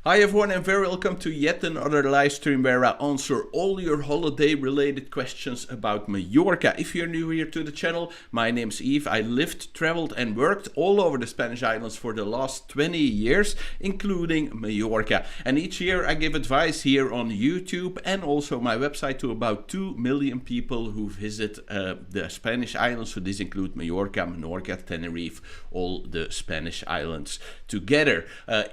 Hi everyone and very welcome to yet another live stream where I answer all your holiday related questions about Mallorca. If you're new here to the channel, my name's Yves. I lived, traveled and worked all over the Spanish islands for the last 20 years, including Mallorca. And each year I give advice here on YouTube and also my website to about 2 million people who visit the Spanish islands. So these include Mallorca, Menorca, Tenerife, all the Spanish islands together.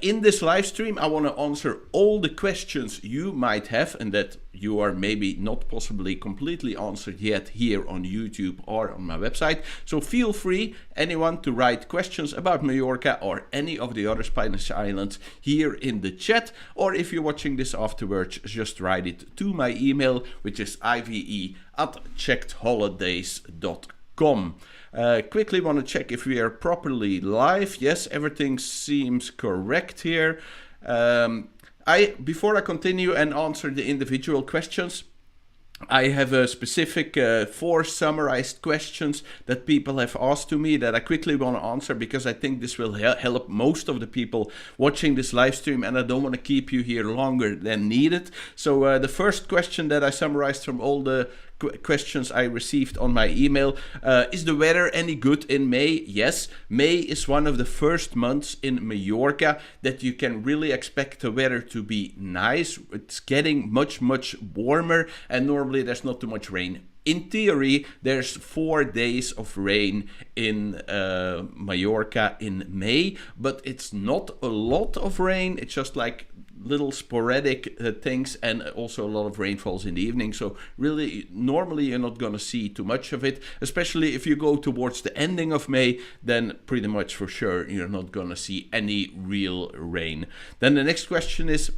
In this live stream I want to answer all the questions you might have and that you are maybe not possibly completely answered yet here on YouTube or on my website. So feel free, anyone, to write questions about Mallorca or any of the other Spanish islands here in the chat, or if you're watching this afterwards, just write it to my email, which is ive@checkedholidays.com. Quickly want to check if we are properly live. Yes, everything seems correct here. Before I continue and answer the individual questions, I have a specific 4 summarized questions that people have asked to me that I quickly want to answer because I think this will help most of the people watching this live stream and I don't want to keep you here longer than needed. So the first question that I summarized from all the questions I received on my email, is the weather any good in May? Yes, May is one of the first months in Mallorca that you can really expect the weather to be nice. It's getting much warmer and normally there's not too much rain. In theory, there's 4 days of rain in Mallorca in May, but it's not a lot of rain. It's just like little sporadic things and also a lot of rainfalls in the evening. So really, normally you're not going to see too much of it, especially if you go towards the ending of May, then pretty much for sure you're not going to see any real rain. Then the next question is,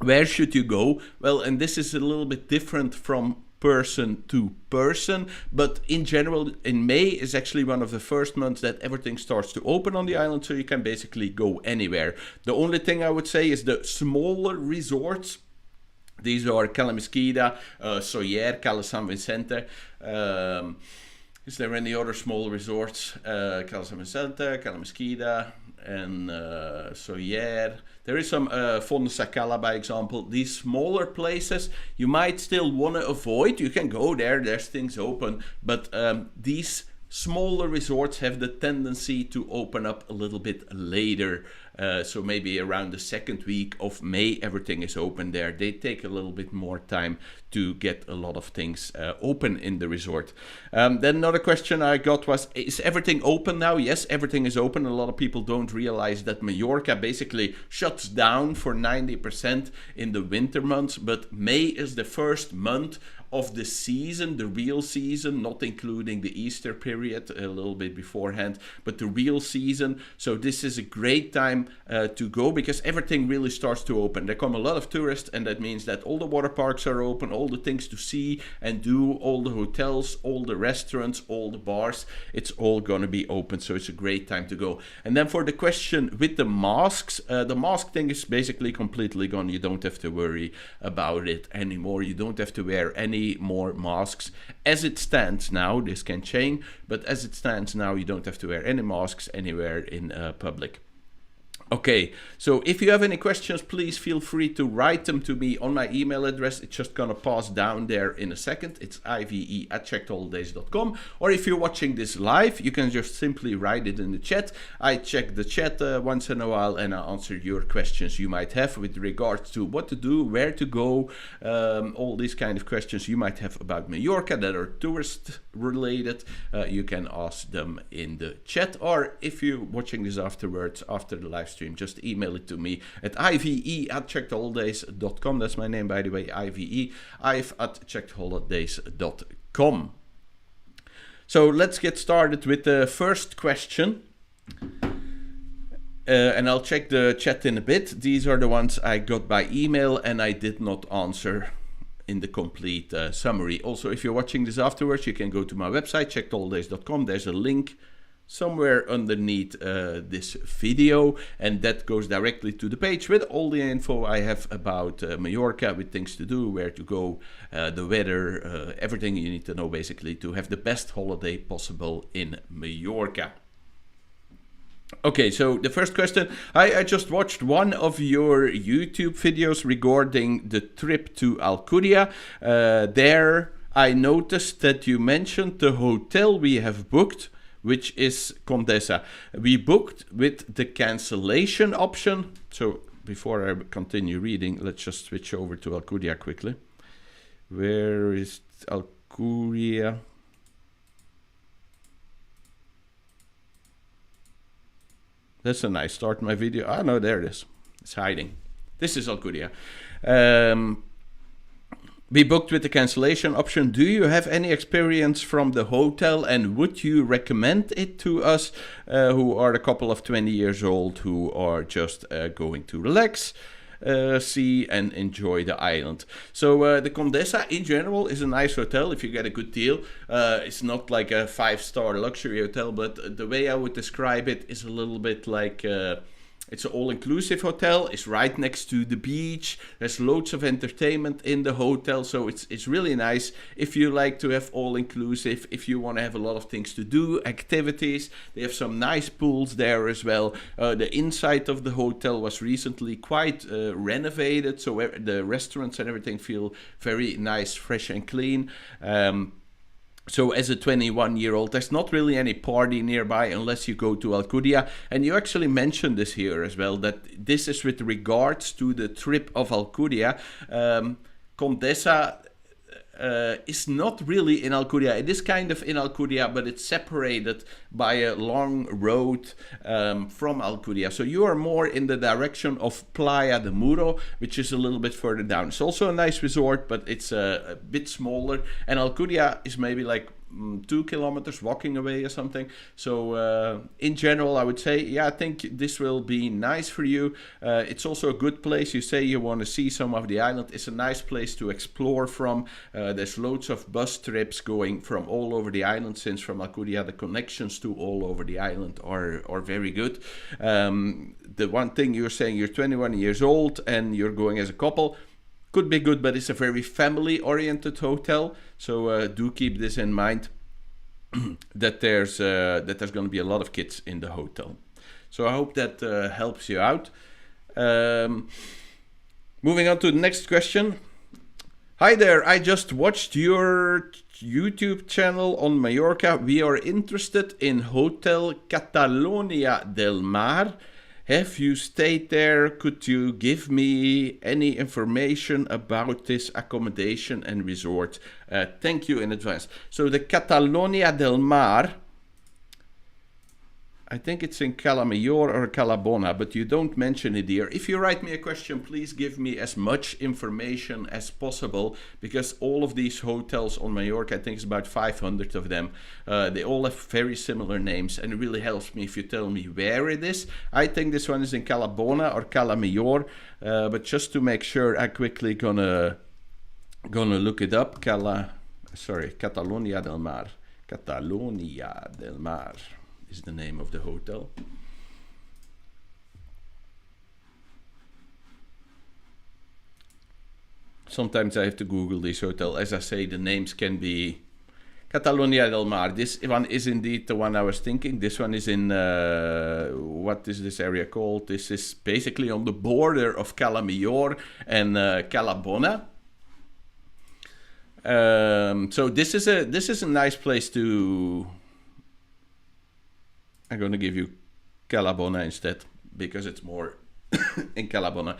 where should you go? Well, and this is a little bit different from person to person, but in general in May is actually one of the first months that everything starts to open on the island, so you can basically go anywhere. The only thing I would say is the smaller resorts. These are Cala Soller, Cala San Vicente. Is there any other small resorts? Cala San Vicente, Cala Mesquida, and Soller. There is some Condesa Cala, by example. These smaller places you might still want to avoid. You can go there, there's things open, but these smaller resorts have the tendency to open up a little bit later. So maybe around the second week of May, everything is open there. They take a little bit more time to get a lot of things open in the resort. Then another question I got was, is everything open now? Yes, everything is open. A lot of people don't realize that Mallorca basically shuts down for 90% in the winter months, but May is the first month of the season, the real season, not including the Easter period, a little bit beforehand, but the real season. So this is a great time to go because everything really starts to open. There come a lot of tourists and that means that all the water parks are open, all the things to see and do, all the hotels, all the restaurants, all the bars, it's all gonna be open. So it's a great time to go. And then for the question with the masks, the mask thing is basically completely gone. You don't have to worry about it anymore. You don't have to wear any more masks. As it stands now, this can change, but as it stands now, you don't have to wear any masks anywhere in public. Okay, so if you have any questions, please feel free to write them to me on my email address. It's just gonna pass down there in a second. It's ive@checkedholidays.com. Or if you're watching this live, you can just simply write it in the chat. I check the chat once in a while and I answer your questions you might have with regards to what to do, where to go, all these kind of questions you might have about Mallorca that are tourist related. You can ask them in the chat, or if you're watching this afterwards, after the live stream, just email it to me at ive@checkedholidays.com. That's my name, by the way, ive@checkedholidays.com. So let's get started with the first question. And I'll check the chat in a bit. These are the ones I got by email and I did not answer in the complete summary. Also, if you're watching this afterwards, you can go to my website, checkedholidays.com. There's a link somewhere underneath this video and that goes directly to the page with all the info I have about Mallorca, with things to do, where to go, the weather, everything you need to know basically to have the best holiday possible in Mallorca. Okay, so the first question, I just watched one of your YouTube videos regarding the trip to Alcudia. There I noticed that you mentioned the hotel we have booked, which is Condesa. We booked with the cancellation option. So before I continue reading, let's just switch over to Alcudia quickly. Where is Alcudia? That's a nice start my video. Ah, no, there it is. It's hiding. This is Alcudia. We booked with the cancellation option. Do you have any experience from the hotel, and would you recommend it to us who are a couple of 20 years old who are just going to relax, see and enjoy the island? So the Condesa in general is a nice hotel if you get a good deal. It's not like a 5-star luxury hotel, but the way I would describe it is a little bit like it's an all-inclusive hotel. It's right next to the beach. There's loads of entertainment in the hotel, so it's really nice if you like to have all-inclusive, if you want to have a lot of things to do, activities. They have some nice pools there as well. The inside of the hotel was recently quite renovated, so the restaurants and everything feel very nice, fresh and clean. So as a 21-year-old, there's not really any party nearby unless you go to Alcudia. And you actually mentioned this here as well, that this is with regards to the trip of Alcudia. Condesa is not really in Alcudia. It is kind of in Alcudia, but it's separated by a long road from Alcudia. So you are more in the direction of Playa de Muro, which is a little bit further down. It's also a nice resort, but it's a bit smaller. And Alcudia is maybe like 2 kilometers walking away or something. So in general, I would say, yeah, I think this will be nice for you. It's also a good place. You say you want to see some of the island. It's a nice place to explore from. There's loads of bus trips going from all over the island, since from Alcudia the connections to all over the island are very good. The one thing you're saying, you're 21 years old and you're going as a couple. Could be good, but it's a very family-oriented hotel, so do keep this in mind, that there's going to be a lot of kids in the hotel. So I hope that helps you out. Moving on to the next question. Hi there, I just watched your YouTube channel on Mallorca. We are interested in Hotel Catalonia del Mar. Have you stayed there? Could you give me any information about this accommodation and resort? Thank you in advance. So the Catalonia del Mar, I think it's in Cala Millor or Cala Bona, but you don't mention it here. If you write me a question, please give me as much information as possible, because all of these hotels on Mallorca, I think it's about 500 of them, they all have very similar names, and it really helps me if you tell me where it is. I think this one is in Cala Bona or Cala Millor, but just to make sure, I quickly gonna look it up. Catalonia del Mar. Catalonia del Mar is the name of the hotel. Sometimes I have to Google this hotel. As I say, the names can be Catalonia del Mar. This one is indeed the one I was thinking. This one is in, what is this area called? This is basically on the border of Cala Millor and Cala Bona. So this is a nice place to. I'm going to give you Cala Bona instead, because it's more in Cala Bona.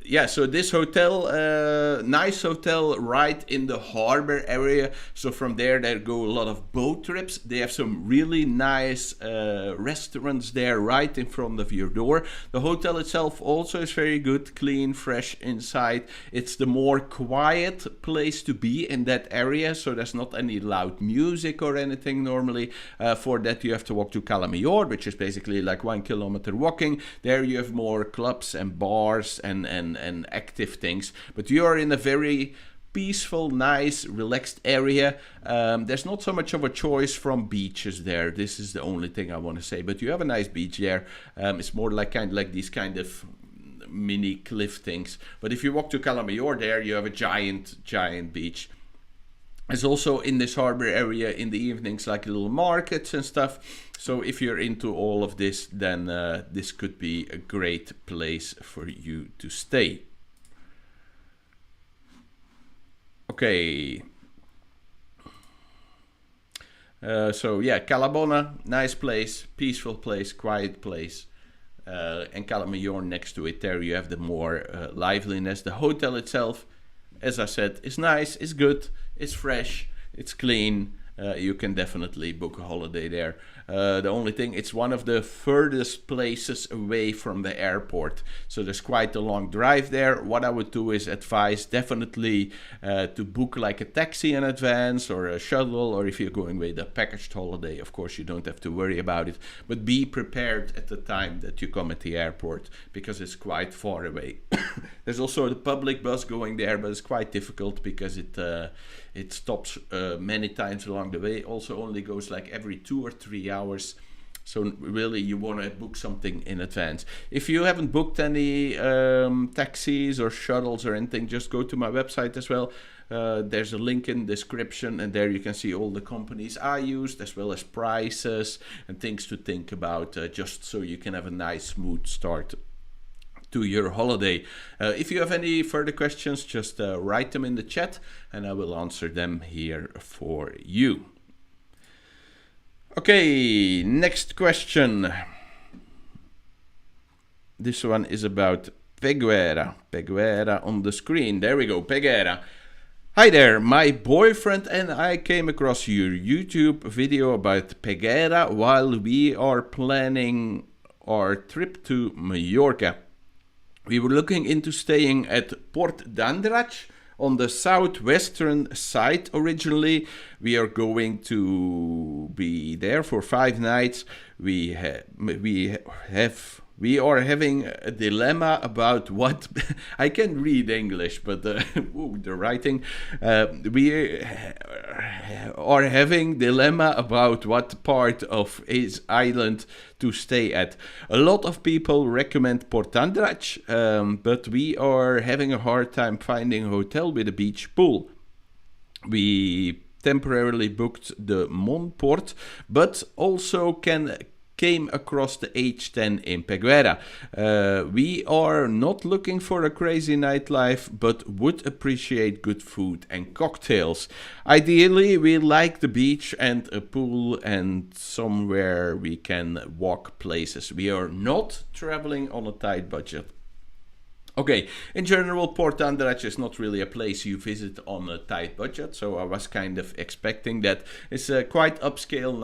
Yeah, so this hotel, nice hotel right in the harbor area. So from there go a lot of boat trips. They have some really nice restaurants there right in front of your door. The hotel itself also is very good, clean, fresh inside. It's the more quiet place to be in that area, so there's not any loud music or anything normally. For that you have to walk to Cala Millor, which is basically like 1 kilometer walking. There you have more clubs and bars and active things, but you are in a very peaceful, nice, relaxed area. There's not so much of a choice from beaches there. This is the only thing I want to say, but you have a nice beach there. It's more like these kind of mini cliff things, but if you walk to Cala Millor, there you have a giant beach. There's also in this harbor area in the evenings like little markets and stuff. So if you're into all of this, then this could be a great place for you to stay. Okay. So yeah, Cala Bona, nice place, peaceful place, quiet place. And Cala Millor next to it. There you have the more liveliness. The hotel itself, as I said, is nice, is good, it's fresh, it's clean. You can definitely book a holiday there. The only thing, it's one of the furthest places away from the airport. So there's quite a long drive there. What I would do is advise definitely to book like a taxi in advance or a shuttle, or if you're going with a packaged holiday, of course you don't have to worry about it. But be prepared at the time that you come at the airport, because it's quite far away. There's also the public bus going there, but it's quite difficult because it stops many times along the way. Also only goes like every 2 or 3 hours. So really you want to book something in advance. If you haven't booked any taxis or shuttles or anything, just go to my website as well. There's a link in the description, and there you can see all the companies I used, as well as prices and things to think about, just so you can have a nice smooth start to your holiday. If you have any further questions, just write them in the chat and I will answer them here for you. Okay, next question. This one is about Peguera. Peguera on the screen. There we go, Peguera. Hi there, my boyfriend and I came across your YouTube video about Peguera while we are planning our trip to Mallorca. We were looking into staying at Port d'Andratx on the southwestern side originally. We are going to be there for 5 nights. We are having a dilemma about what I can read English, but the writing. We are having dilemma about what part of his island to stay at. A lot of people recommend Port d'Andratx, but we are having a hard time finding a hotel with a beach pool. We temporarily booked the Montport, but also came across the H10 in Peguera. We are not looking for a crazy nightlife, but would appreciate good food and cocktails. Ideally, we like the beach and a pool and somewhere we can walk places. We are not traveling on a tight budget. Okay, in general, Port d'Andratx is not really a place you visit on a tight budget, so I was kind of expecting that. It's quite upscale,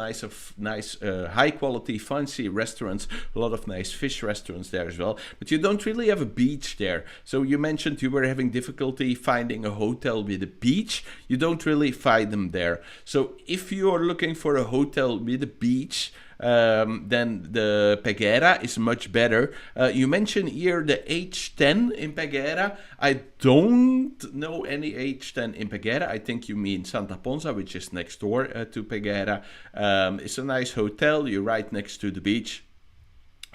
nice, high quality, fancy restaurants, a lot of nice fish restaurants there as well, but you don't really have a beach there. So you mentioned you were having difficulty finding a hotel with a beach. You don't really find them there. So if you are looking for a hotel with a beach, then the Peguera is much better. You mentioned here the H10 in Peguera. I don't know any H10 in Peguera. I think you mean Santa Ponsa, which is next door to Peguera. It's a nice hotel. You're right next to the beach.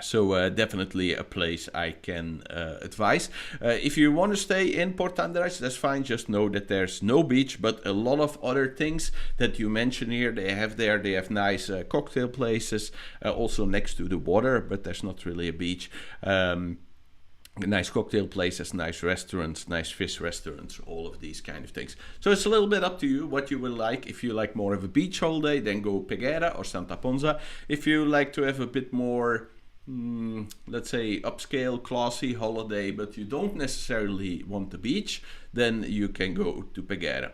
So definitely a place I can advise. If you want to stay in Port d'Andratx, that's fine. Just know that there's no beach, but a lot of other things that you mentioned here, they have there. They have nice cocktail places, also next to the water, but there's not really a beach. Nice cocktail places, nice restaurants, nice fish restaurants, all of these kind of things. So it's a little bit up to you what you will like. If you like more of a beach holiday, then go Peguera or Santa Ponsa. If you like to have a bit more, let's say, upscale, classy holiday, but you don't necessarily want the beach, then you can go to Peguera.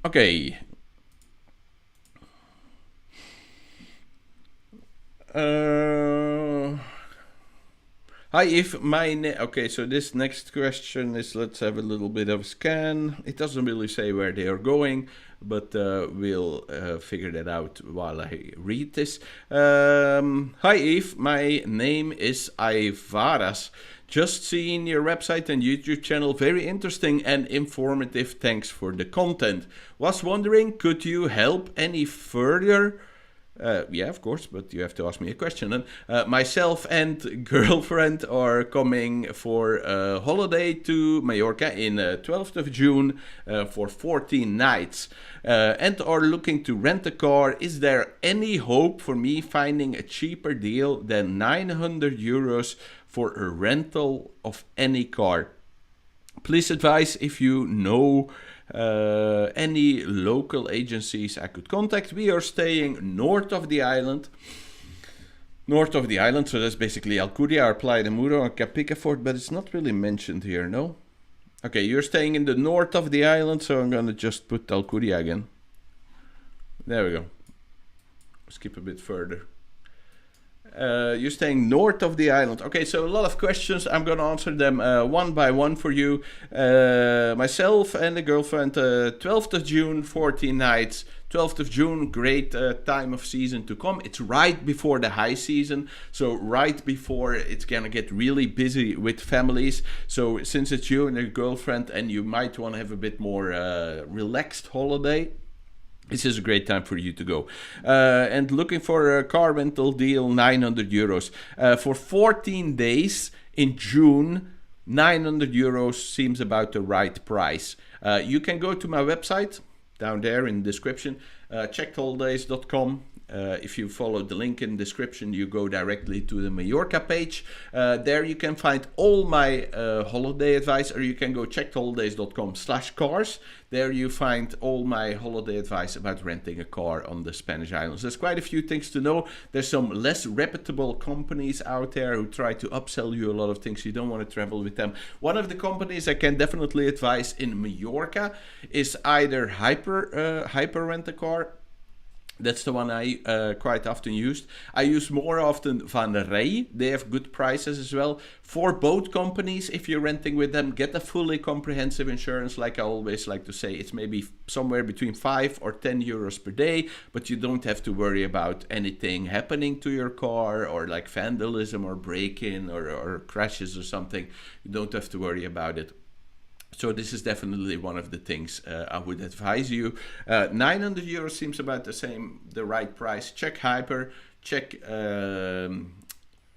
Okay. Hi, if my okay, so this next question is, let's have a little bit of a scan. It doesn't really say where they are going, but we'll figure that out while I read this. Hi, Eve, my name is Ivaras. Just seeing your website and YouTube channel, very interesting and informative. Thanks for the content. Was wondering, could you help any further Yeah, of course, but you have to ask me a question. And myself and girlfriend are coming for a holiday to Mallorca in 12th of June for 14 nights and are looking to rent a car. Is there any hope for me finding a cheaper deal than 900 euros for a rental of any car? Please advise if you know any local agencies I could contact. We are staying north of the island. So that's basically Alcudia or Playa de Muro or Capicafort, but it's not really mentioned here, no? Okay, you're staying in the north of the island, so I'm gonna just put Alcudia again. There we go. Skip a bit further. You're staying north of the island. Okay, so a lot of questions. I'm going to answer them one by one for you. Myself and the girlfriend, 12th of June, 14 nights. 12th of June, great time of season to come. It's right before the high season, so right before it's going to get really busy with families. So since it's you and your girlfriend and you might want to have a bit more relaxed holiday, this is a great time for you to go. And looking for a car rental deal, 900 euros. For 14 days in June, 900 euros seems about the right price. You can go to my website, down there in the description, checkedholidays.com. If you follow the link in the description, you go directly to the Mallorca page. There you can find all my holiday advice, or you can go checkedholidays.com/cars. There you find all my holiday advice about renting a car on the Spanish islands. There's quite a few things to know. There's some less reputable companies out there who try to upsell you a lot of things. You don't want to travel with them. One of the companies I can definitely advise in Mallorca is either Hyper Rent a Car. That's the one I quite often used. I use more often Van Rij. They have good prices as well. For both companies, if you're renting with them, get a fully comprehensive insurance. Like I always like to say, it's maybe somewhere between 5 or 10 euros per day, but you don't have to worry about anything happening to your car or like vandalism or break-in or crashes or something. You don't have to worry about it. So this is definitely one of the things I would advise you. 900 euros seems about the right price. Check Hyper, check Van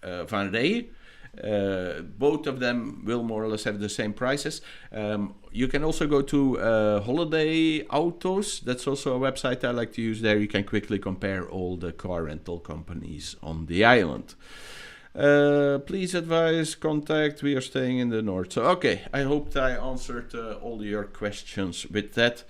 Rij. Both of them will more or less have the same prices. You can also go to Holiday Autos. That's also a website I like to use. There you can quickly compare all the car rental companies on the island. Please advise, contact, we are staying in the north. So, okay, I hope I answered all your questions with that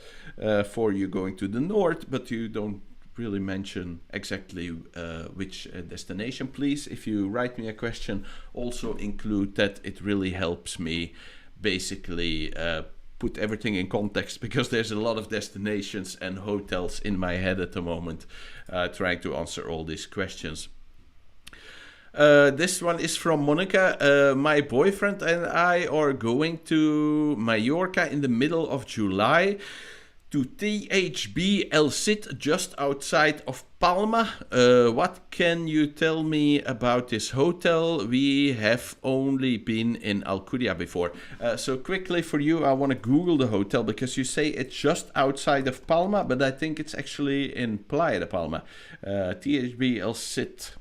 for you going to the north, but you don't really mention exactly which destination. Please, if you write me a question, also include that. It really helps me basically put everything in context, because there's a lot of destinations and hotels in my head at the moment trying to answer all these questions. This one is from Monica. My boyfriend and I are going to Mallorca in the middle of July to THB El Cid, just outside of Palma. What can you tell me about this hotel? We have only been in Alcudia before. So quickly for you, I want to Google the hotel, because you say it's just outside of Palma, but I think it's actually in Playa de Palma. THB El Cid.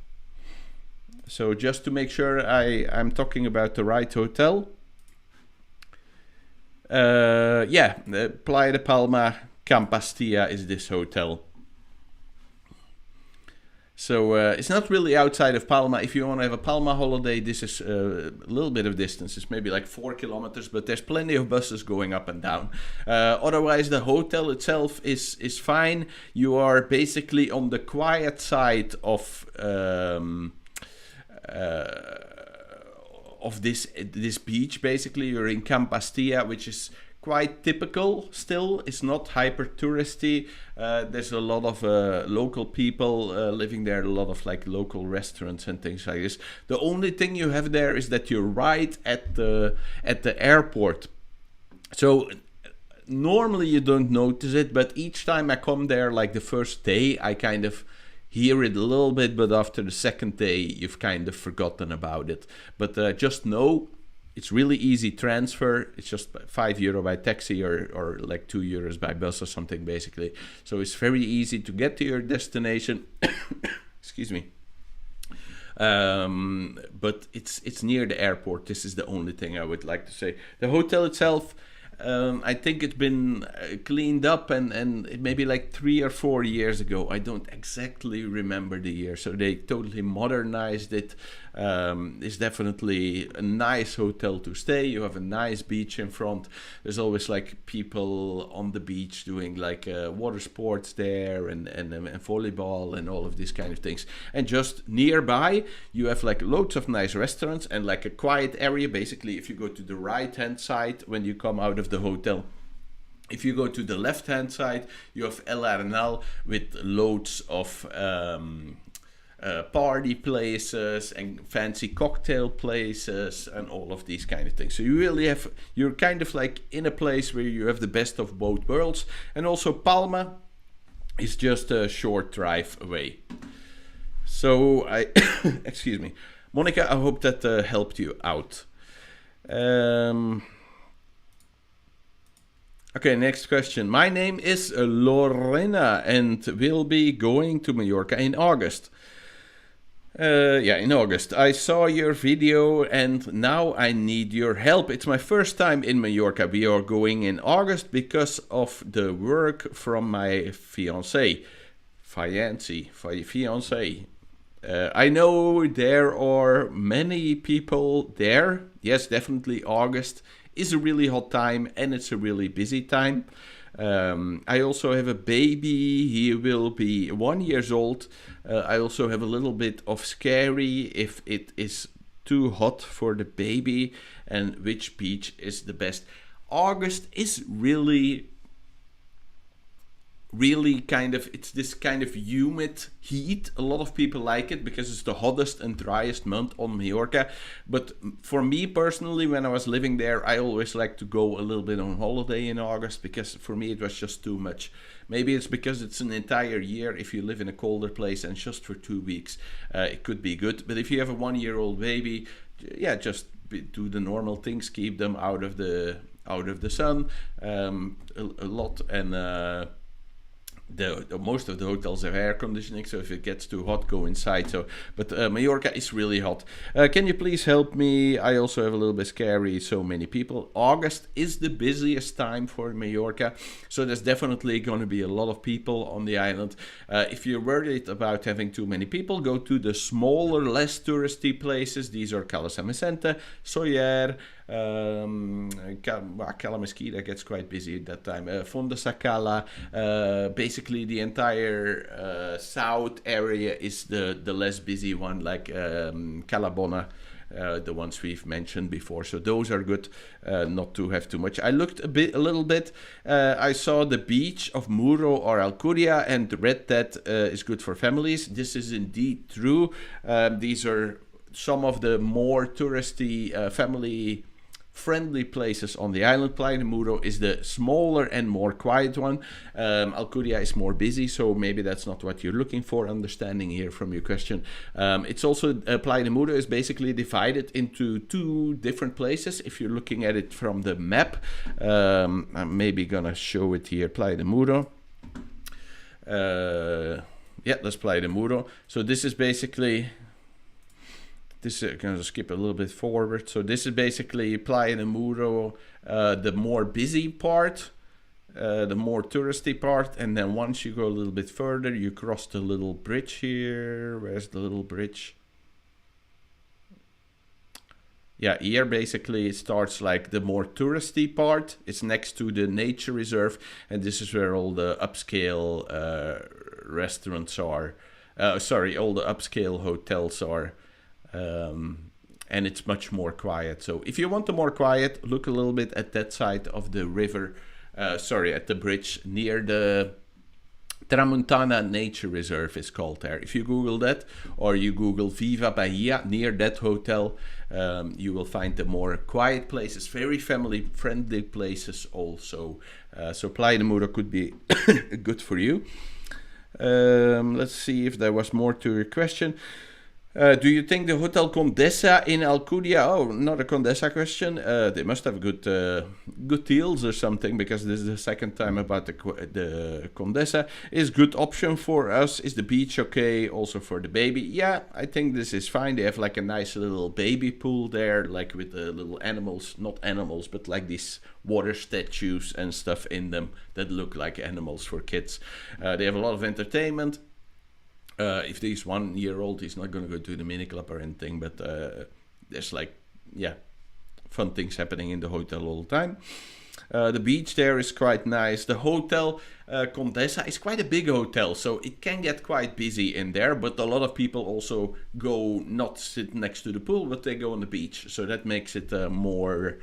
So just to make sure I'm talking about the right hotel. Yeah, Playa de Palma, Campastia is this hotel. So it's not really outside of Palma. If you want to have a Palma holiday, this is a little bit of distance. It's maybe like 4 kilometers, but there's plenty of buses going up and down. Otherwise, the hotel itself is fine. You are basically on the quiet side of this beach. Basically, you're in Campastia, which is quite typical still. It's not hyper touristy. There's a lot of local people living there, a lot of like local restaurants and things like this. The only thing you have there is that you're right at the airport. So normally you don't notice it, but each time I come there, like the first day, I kind of hear it a little bit, but after the second day, you've kind of forgotten about it. But just know It's really easy transfer. It's just €5 by taxi or like €2 by bus or something basically. So it's very easy to get to your destination. Excuse me. But it's near the airport. This is the only thing I would like to say. The hotel itself, I think it's been cleaned up and it maybe like 3 or 4 years ago. I don't exactly remember the year. So they totally modernized it. It's definitely a nice hotel to stay. You have a nice beach in front. There's always like people on the beach doing like water sports there and volleyball and all of these kind of things. And just nearby, you have like loads of nice restaurants and like a quiet area. Basically, if you go to the right hand side when you come out of the hotel. If you go to the left hand side, you have El Arenal with loads of party places and fancy cocktail places and all of these kind of things. So you really have, you're kind of like in a place where you have the best of both worlds. And also Palma is just a short drive away. So I, excuse me, Monica, I hope that helped you out. Okay, next question. My name is Lorena and will be going to Mallorca in August. In August. I saw your video and now I need your help. It's my first time in Mallorca. We are going in August because of the work from my fiancé. I know there are many people there. Yes, definitely August is a really hot time and it's a really busy time. I also have a baby. He will be 1 year old. I also have a little bit of scary if it is too hot for the baby and which beach is the best. August is really kind of, it's this kind of humid heat. A lot of people like it because it's the hottest and driest month on Mallorca. But for me personally, when I was living there, I always like to go a little bit on holiday in August because for me it was just too much. Maybe it's because it's an entire year. If you live in a colder place and just for 2 weeks, it could be good. But if you have a 1 year old baby, yeah, just do the normal things, keep them out of the sun a lot and the most of the hotels have air conditioning, so if it gets too hot, go inside. But Mallorca is really hot. Can you please help me? I also have a little bit scary, so many people. August is the busiest time for Mallorca, so there's definitely going to be a lot of people on the island. If you're worried about having too many people, go to the smaller, less touristy places. These are Cala Vicente, Soller, Cala Mesquita gets quite busy at that time. Fonda Sacala, basically the entire south area is the less busy one, like Cala Bona, the ones we've mentioned before. So those are good, not to have too much. I looked a little bit. I saw the beach of Muro or Alcudia and read that is good for families. This is indeed true. These are some of the more touristy family friendly places on the island. Playa de Muro is the smaller and more quiet one. Alcudia is more busy, so maybe that's not what you're looking for, understanding here from your question. It's also, Playa de Muro is basically divided into 2 different places. If you're looking at it from the map, I'm maybe gonna show it here, Playa de Muro. Yeah, that's Playa de Muro. So this is basically... This is going to skip a little bit forward. So this is basically Playa de Muro, the more busy part, the more touristy part. And then once you go a little bit further, you cross the little bridge here. Where's the little bridge? Yeah, here basically it starts like the more touristy part. It's next to the nature reserve. And this is where all the upscale restaurants are. All the upscale hotels are. And it's much more quiet. So if you want the more quiet, look a little bit at that side of the river, at the bridge near the Tramuntana Nature Reserve is called there. If you Google that, or you Google Viva Bahia near that hotel, you will find the more quiet places, very family friendly places also. So Playa de Muro could be good for you. Let's see if there was more to your question. Do you think the Hotel Condesa in Alcudia? Oh, not a Condesa question. They must have good deals or something, because this is the second time about the Condesa. Is good option for us? Is the beach okay? Also for the baby? Yeah, I think this is fine. They have like a nice little baby pool there, like with the little animals, not animals, but like these water statues and stuff in them that look like animals for kids. They have a lot of entertainment. If he's 1 year old, he's not going to go to the mini club or anything, but there's like, yeah, fun things happening in the hotel all the time. The beach there is quite nice. The hotel Condesa is quite a big hotel, so it can get quite busy in there, but a lot of people also go not sit next to the pool, but they go on the beach, so that makes it more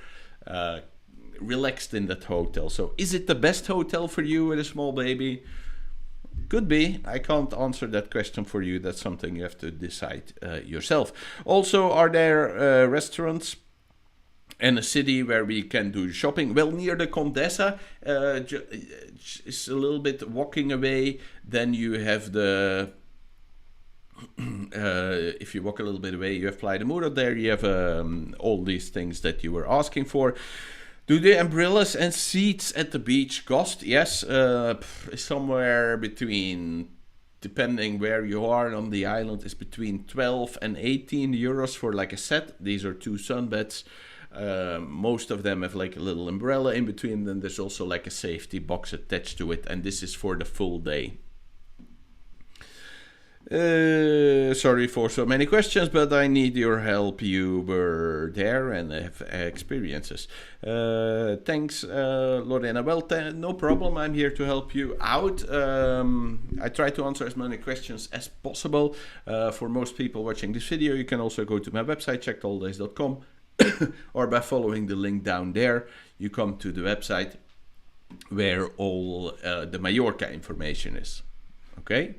relaxed in that hotel. So is it the best hotel for you with a small baby? Could be. I can't answer that question for you. That's something you have to decide yourself. Also, are there restaurants in a city where we can do shopping? Well, near the Condesa, it's a little bit walking away. Then you have the... if you walk a little bit away, you have Playa de Muro there. You have all these things that you were asking for. Do the umbrellas and seats at the beach cost? Yes, somewhere between, depending where you are on the island, is between 12 and 18 euros for like a set. These are 2 sunbeds. Most of them have like a little umbrella in between them. There's also like a safety box attached to it, and this is for the full day. Sorry for so many questions, but I need your help. You were there and have experiences. Thanks, Lorena. Well, no problem. I'm here to help you out. I try to answer as many questions as possible. For most people watching this video, you can also go to my website, checkedholidays.com, or by following the link down there, you come to the website where all the Mallorca information is. Okay?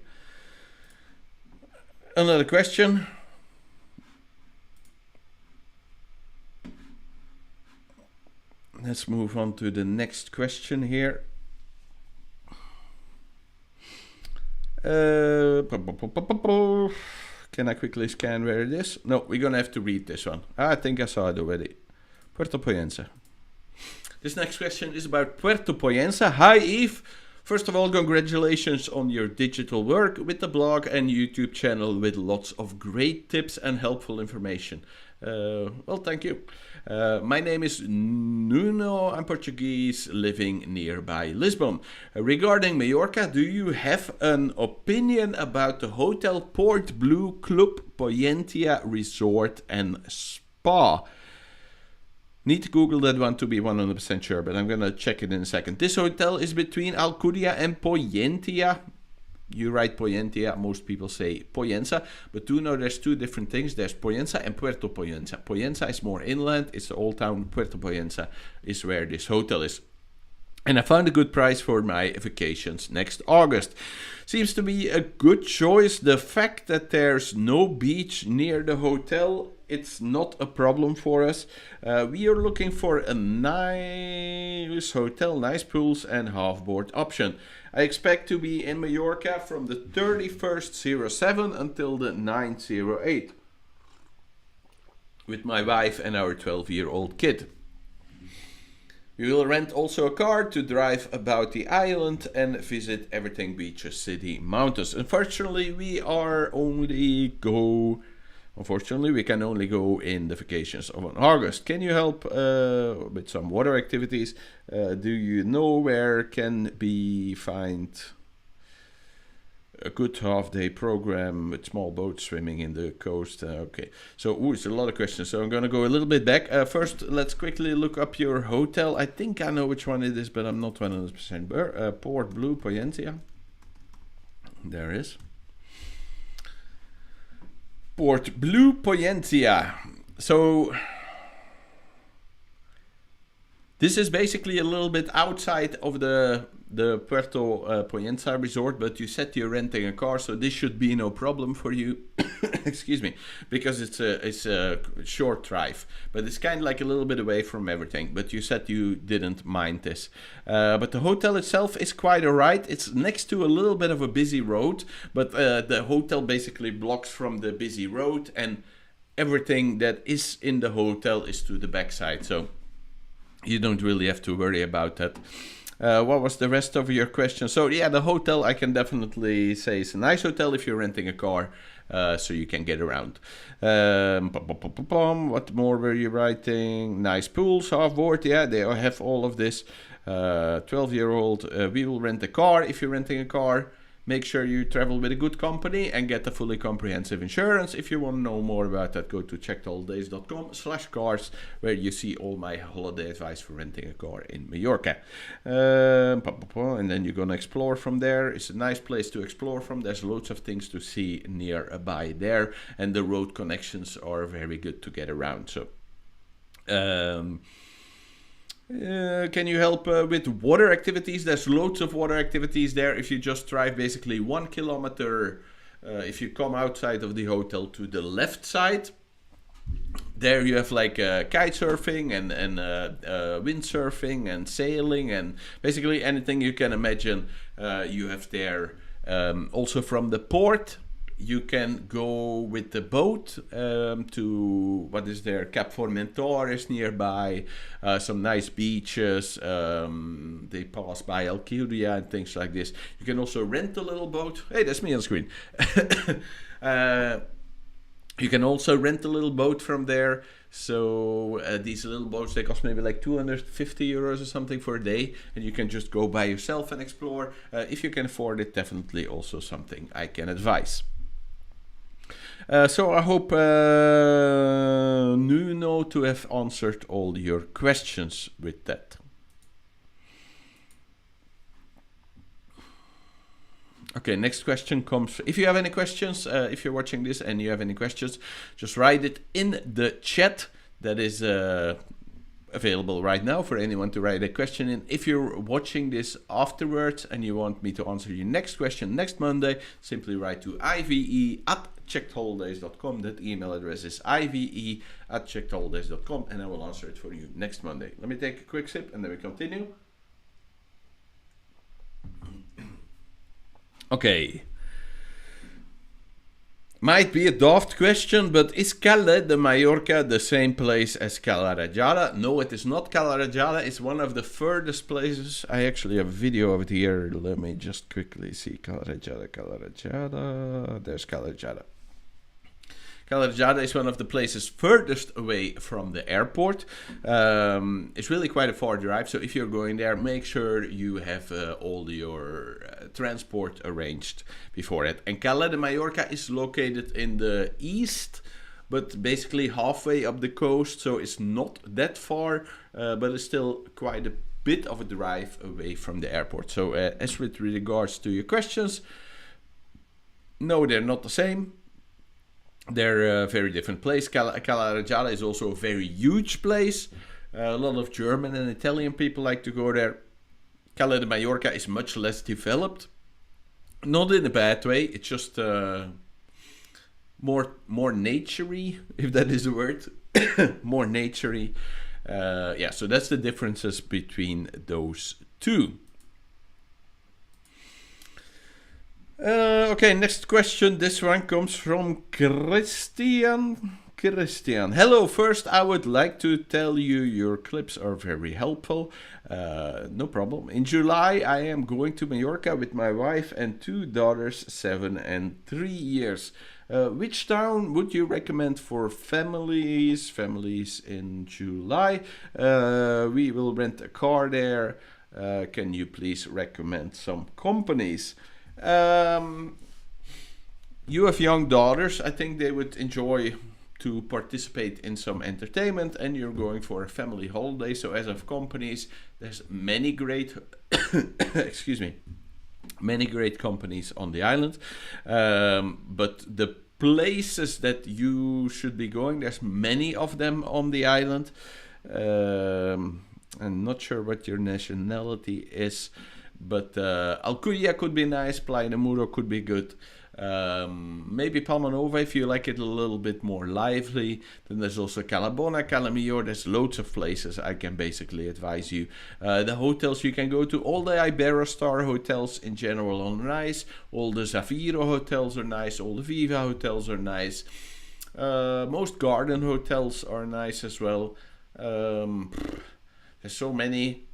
Another question. Let's move on to the next question here. Can I quickly scan where it is? No, we're gonna have to read this one. I think I saw it already. Puerto Pollensa. This next question is about Puerto Pollensa. Hi, Eve. First of all, congratulations on your digital work with the blog and YouTube channel with lots of great tips and helpful information. Well, thank you. My name is Nuno. I'm Portuguese, living nearby Lisbon. Regarding Mallorca, do you have an opinion about the Hotel Port Blue Club Pollentia Resort and Spa? Need to Google that one to be 100% sure, but I'm going to check it in a second. This hotel is between Alcudia and Pollentia. You write Pollentia, most people say Pollensa, but do know there's 2 different things. There's Pollensa and Puerto Pollensa. Pollensa is more inland, it's the old town. Puerto Pollensa is where this hotel is. And I found a good price for my vacations next August. Seems to be a good choice. The fact that there's no beach near the hotel, it's not a problem for us. We are looking for a nice hotel, nice pools and half-board option. I expect to be in Mallorca from the 31st/07 until the 9th/08 with my wife and our 12-year-old kid. We will rent also a car to drive about the island and visit everything beaches, city, mountains. Unfortunately, we can only go in the vacations of August. Can you help with some water activities? Do you know where can be find a good half-day program with small boats swimming in the coast? Okay, so it's a lot of questions, so I'm going to go a little bit back. First, let's quickly look up your hotel. I think I know which one it is, but I'm not 100% sure. Port Blue Pollentia. There is. Port Blue Pollentia. So This is basically a little bit outside of the Puerto Pollensa resort, but you said you're renting a car, so this should be no problem for you. Excuse me, because it's a short drive, but it's kind of like a little bit away from everything. But you said you didn't mind this. But the hotel itself is quite alright. It's next to a little bit of a busy road, but the hotel basically blocks from the busy road, and everything that is in the hotel is to the backside. So you don't really have to worry about that. What was the rest of your question? So yeah, the hotel, I can definitely say is a nice hotel if you're renting a car, so you can get around. What more were you writing? Nice pools, half-board, yeah, they have all of this. 12-year-old, we will rent a car if you're renting a car. Make sure you travel with a good company and get a fully comprehensive insurance. If you want to know more about that, go to checkedholidays.com/cars, where you see all my holiday advice for renting a car in Mallorca. And then you're going to explore from there. It's a nice place to explore from. There's loads of things to see nearby there, and the road connections are very good to get around. So, can you help with water activities? There's loads of water activities there. If you just drive basically 1 kilometer, if you come outside of the hotel to the left side, there you have like kite surfing and windsurfing and sailing and basically anything you can imagine. You have there. Also from the port, you can go with the boat to, what is there, Cap Formentor is nearby, some nice beaches, they pass by Alcudia and things like this. You can also rent a little boat. Hey, that's me on screen. You can also rent a little boat from there. So these little boats, they cost maybe like 250 euros or something for a day, and you can just go by yourself and explore. If you can afford it, definitely also something I can advise. So I hope Nuno to have answered all your questions with that. Okay, next question comes. If you have any questions, if you're watching this and you have any questions, just write it in the chat. That is available right now for anyone to write a question in. If you're watching this afterwards and you want me to answer your next question next Monday, simply write to ive@checkedholidays.com. That email address is ive@checkedholidays.com, and I will answer it for you next Monday. Let me take a quick sip and then we continue. Okay. Might be a daft question, but is Cala de Mallorca the same place as Cala Ratjada? No, it is not. Cala Ratjada is one of the furthest places. I actually have a video of it here. Let me just quickly see. Cala Ratjada. There's Cala Ratjada. Cala Ratjada is one of the places furthest away from the airport. It's really quite a far drive, so if you're going there, make sure you have all your transport arranged before it. And Cala de Mallorca is located in the east, but basically halfway up the coast, so it's not that far, but it's still quite a bit of a drive away from the airport. So as with regards to your questions, no, they're not the same. They're a very different place. Cala Ratjada is also a very huge place. A lot of German and Italian people like to go there. Cala de Mallorca is much less developed. Not in a bad way. It's just more naturey, if that is a word. More naturey. Yeah, so that's the differences between those two. Okay, next question. This one comes from Christian. Hello, first I would like to tell you your clips are very helpful. No problem. In July I am going to Mallorca with my wife and 2 daughters, 7 and 3 years. Which town would you recommend for families in July? We will rent a car there. Can you please recommend some companies? You have young daughters. I think they would enjoy to participate in some entertainment, and you're going for a family holiday. So as of companies, there's many great many great companies on the island, but the places that you should be going, there's many of them on the island. I'm not sure what your nationality is, but Alcudia could be nice. Playa de Muro could be good. Maybe Palma Nova if you like it a little bit more lively. Then there's also Bona, Cala Millor. There's loads of places I can basically advise you. The hotels you can go to, all the Iberostar hotels in general are nice. All the Zafiro hotels are nice. All the Viva hotels are nice. Most garden hotels are nice as well. There's so many.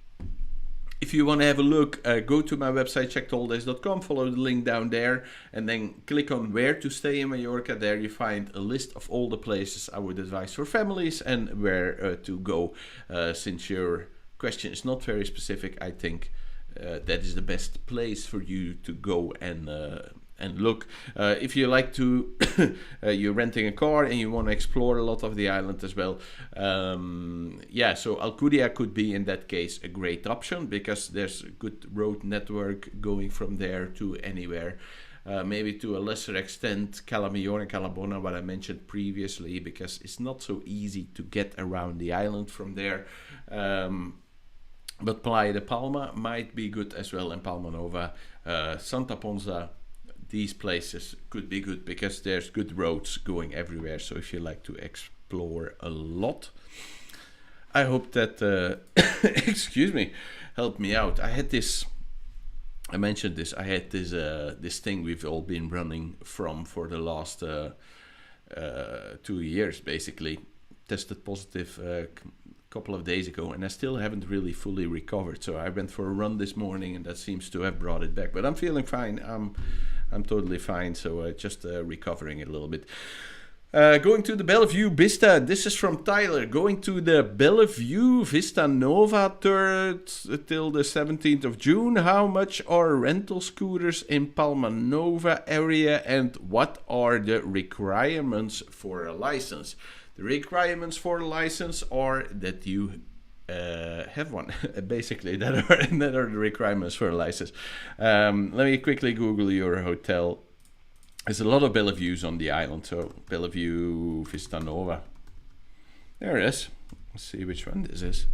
If you want to have a look, go to my website, checkedholidays.com, follow the link down there, and then click on where to stay in Mallorca. There you find a list of all the places I would advise for families and where to go. Since your question is not very specific, I think that is the best place for you to go and look. If you like to, you're renting a car and you want to explore a lot of the island as well. Yeah, so Alcudia could be in that case a great option because there's a good road network going from there to anywhere. Maybe to a lesser extent Cala Millor and Cala Bona, what I mentioned previously, because it's not so easy to get around the island from there. But Playa de Palma might be good as well, and Palma Nova, Santa Ponsa. These places could be good because there's good roads going everywhere. So if you like to explore a lot, I hope that, excuse me, helped me out. I had this thing we've all been running from for the last 2 years, basically. Tested positive a couple of days ago, and I still haven't really fully recovered. So I went for a run this morning, and that seems to have brought it back. But I'm feeling fine. I'm totally fine, so just recovering it a little bit. Going to the Bellevue Vista. This is from Tyler. Going to the Bellevue Vista Nova tour till the 17th of June. How much are rental scooters in Palma Nova area, and what are the requirements for a license? The requirements for a license are that you have one. Basically, that are the requirements for a license. Let me quickly Google your hotel. There's a lot of Bellevues on the island, so Bellevue Vista Nova. There it is. Let's see which one this is.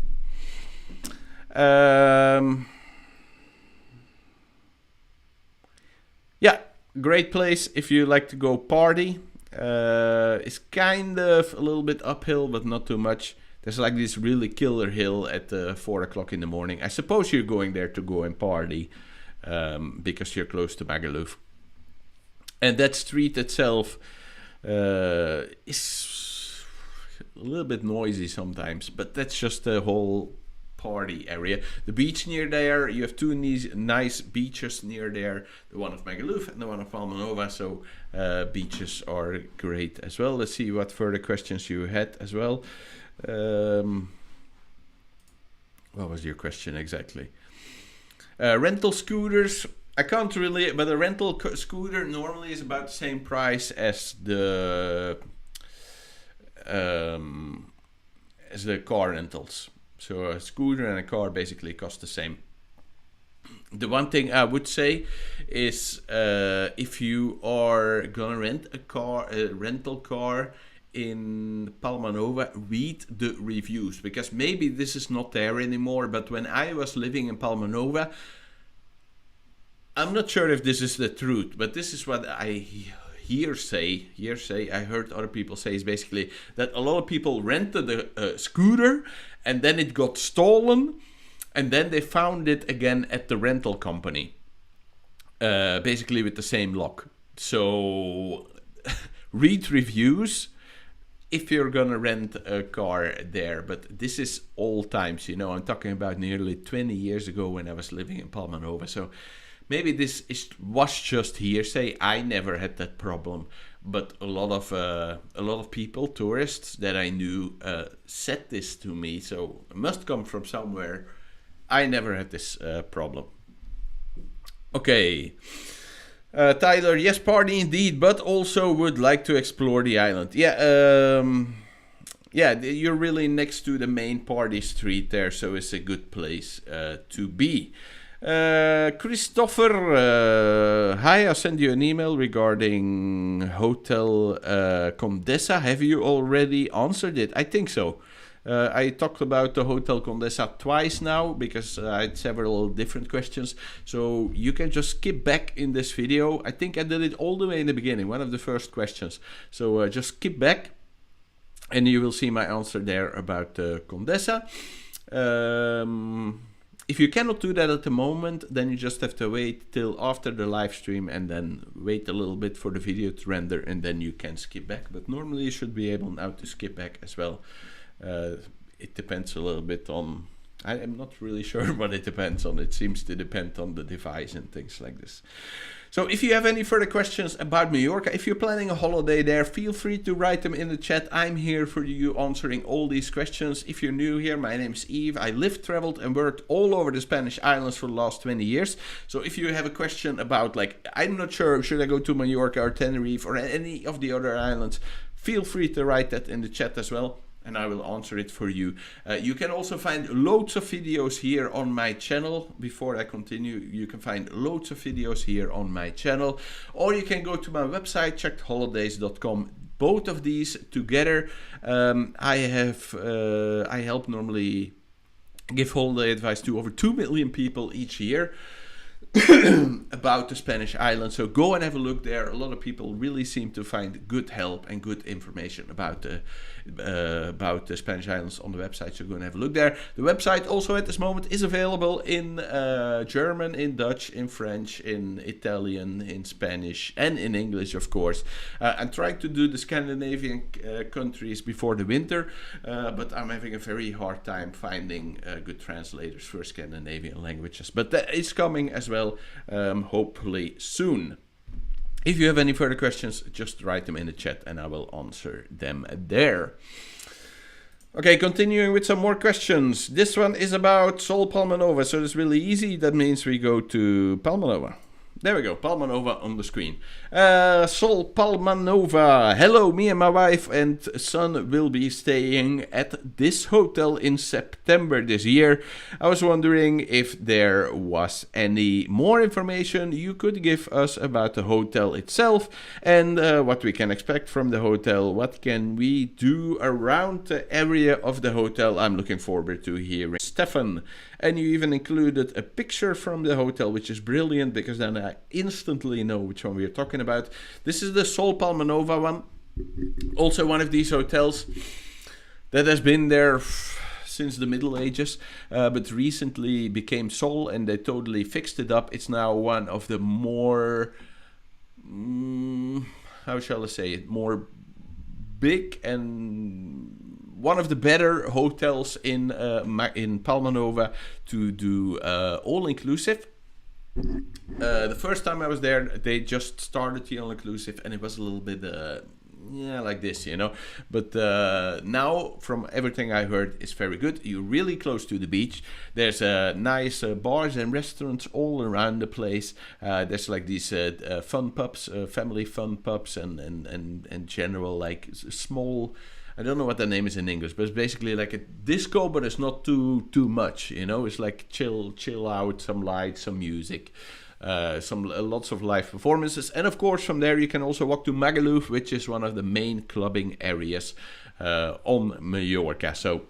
Yeah, great place if you like to go party. It's kind of a little bit uphill, but not too much. There's like this really killer hill at 4 o'clock in the morning. I suppose you're going there to go and party because you're close to Magaluf. And that street itself is a little bit noisy sometimes, but that's just the whole party area. The beach near there, you have two nice beaches near there, the one of Magaluf and the one of Palma Nova, so beaches are great as well. Let's see what further questions you had as well. What was your question exactly? Rental scooters, I can't really, but a rental scooter normally is about the same price as the car rentals. So a scooter and a car basically cost the same. The one thing I would say is if you are gonna rent a rental car in Palma Nova, read the reviews, because maybe this is not there anymore, but when I was living in Palma Nova, I'm not sure if this is the truth, but this is what I hearsay, I heard other people say, is basically that a lot of people rented a scooter and then it got stolen and then they found it again at the rental company, basically with the same lock. So read reviews if you're gonna rent a car there, but this is old times, you know, I'm talking about nearly 20 years ago when I was living in Palma Nova, so maybe this was just hearsay. I never had that problem, but a lot of people, tourists that I knew, said this to me, so it must come from somewhere. I never had this problem. Okay. Tyler, yes, party indeed, but also would like to explore the island. Yeah, you're really next to the main party street there, so it's a good place to be. Christopher, hi, I'll send you an email regarding Hotel Condesa. Have you already answered it? I think so. I talked about the Hotel Condesa twice now because I had several different questions. So you can just skip back in this video. I think I did it all the way in the beginning, one of the first questions. So just skip back and you will see my answer there about Condesa. If you cannot do that at the moment, then you just have to wait till after the live stream and then wait a little bit for the video to render and then you can skip back. But normally you should be able now to skip back as well. It depends a little bit on, I am not really sure what it depends on. It seems to depend on the device and things like this. So if you have any further questions about Mallorca, if you're planning a holiday there, feel free to write them in the chat. I'm here for you answering all these questions. If you're new here, my name is Yves. I lived, traveled and worked all over the Spanish islands for the last 20 years. So if you have a question about, like, I'm not sure, should I go to Mallorca or Tenerife or any of the other islands, feel free to write that in the chat as well, and I will answer it for you. You can also find loads of videos here on my channel. Before I continue, you can find loads of videos here on my channel. Or you can go to my website, checkedholidays.com. Both of these together, I help normally give holiday advice to over 2 million people each year about the Spanish islands. So go and have a look there. A lot of people really seem to find good help and good information about the Spanish islands on the website. So go and have a look there. The website also at this moment is available in German, in Dutch, in French, in Italian, in Spanish and in English, of course. I'm trying to do the Scandinavian countries before the winter, but I'm having a very hard time finding good translators for Scandinavian languages. But that is coming as well. Hopefully soon. If you have any further questions, just write them in the chat and I will answer them there. Okay, continuing with some more questions. This one is about Sol Palma Nova, so it's really easy. That means we go to Palma Nova. There we go, Palma Nova on the screen. Sol Palma Nova. Hello, me and my wife and son will be staying at this hotel in September this year. I was wondering if there was any more information you could give us about the hotel itself and what we can expect from the hotel. What can we do around the area of the hotel? I'm looking forward to hearing Stefan. And you even included a picture from the hotel, which is brilliant because then I instantly know which one we are talking about. This is the Sol Palma Nova one. Also one of these hotels that has been there since the Middle Ages, but recently became Sol and they totally fixed it up. It's now one of the more, how shall I say it, more big and one of the better hotels in Palma Nova to do all-inclusive. The first time I was there, they just started the all-inclusive and it was a little bit, yeah, like this, you know. But now, from everything I heard, it's very good. You're really close to the beach. There's nice bars and restaurants all around the place. There's like these fun pubs, family fun pubs and general like small, I don't know what the name is in English, but it's basically like a disco, but it's not too much, you know. It's like chill out, some lights, some music, lots of live performances, and of course from there you can also walk to Magaluf, which is one of the main clubbing areas on Mallorca. So